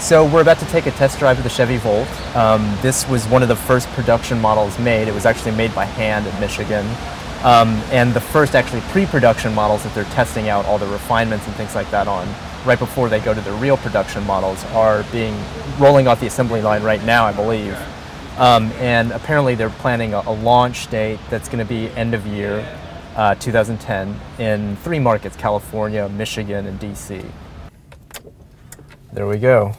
So we're about to take a test drive of the Chevy Volt. This was one of the first production models made. It was actually made by hand in Michigan. And the first actually pre-production models that they're testing out all the refinements and things like that on right before they go to the real production models are rolling off the assembly line right now, I believe. And apparently they're planning a launch date that's going to be end of year 2010 in 3 markets: California, Michigan, and DC. There we go.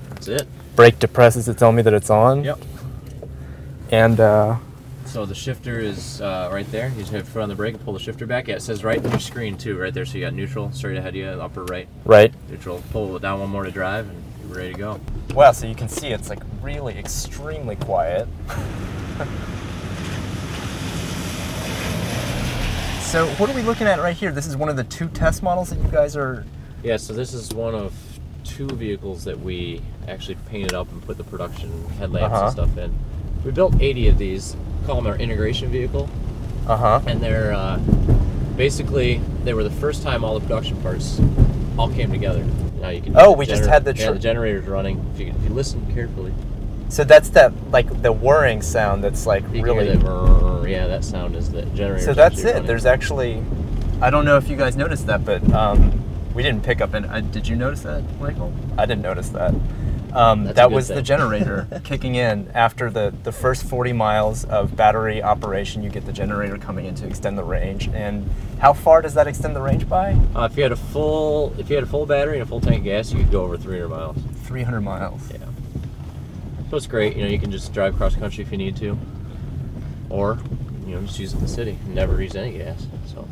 That's it. Brake depresses to tell me that it's on. Yep. And so the shifter is right there. You just hit foot on the brake and pull the shifter back. Yeah, it says right in your screen too, right there. So you got neutral straight ahead of you, upper right. Right. Neutral. Pull it down one more to drive, and you're ready to go. Wow, so you can see it's like really extremely quiet. So what are we looking at right here? This is one of the 2 test models that you guys are... Yeah, so this is one of 2 vehicles that we actually painted up and put the production headlamps and stuff in. We built 80 of these, call them our integration vehicle. And they're basically, they were the first time all the production parts all came together. Now you can we just had the generator's running. If you listen carefully. So that's that, like the whirring sound that's like you really... Yeah, that sound is the generator. So that's it. Running. There's actually, I don't know if you guys noticed that, but we didn't pick up did you notice that, Michael? I didn't notice that. That was the generator kicking in. After the first 40 miles of battery operation, you get the generator coming in to extend the range. And how far does that extend the range by? If you had a full battery and a full tank of gas, you could go over 300 miles. 300 miles. Yeah. So it's great. You know, you can just drive cross country if you need to, or just use it in the city and never use any gas. So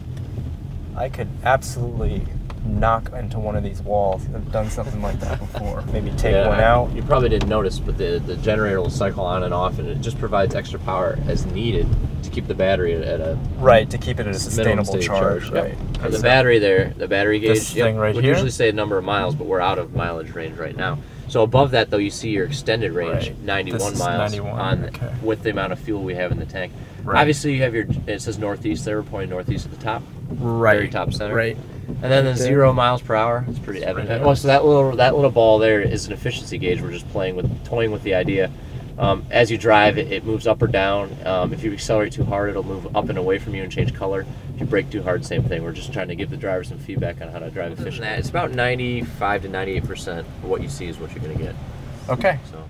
I could absolutely knock into one of these walls. I've done something like that before. Maybe take one out. You probably didn't notice, but the generator will cycle on and off, and it just provides extra power as needed to keep the battery at a to keep it at a sustainable charge. Right. Yep. And the battery there, the battery gauge, this thing right would here? usually say a number of miles, but we're out of mileage range right now. So above that, though, you see your extended range, 91 miles, 91, with the amount of fuel we have in the tank. Right. Obviously, you have it says northeast there. We're pointing northeast at the top, very top center. Right. And then the 0 miles per hour, it's pretty evident. Well, so that little ball there is an efficiency gauge. We're just toying with the idea. As you drive, it moves up or down. If you accelerate too hard, it'll move up and away from you and change color. If you brake too hard, same thing. We're just trying to give the driver some feedback on how to drive efficiently. It's about 95 to 98% of what you see is what you're going to get. Okay. So.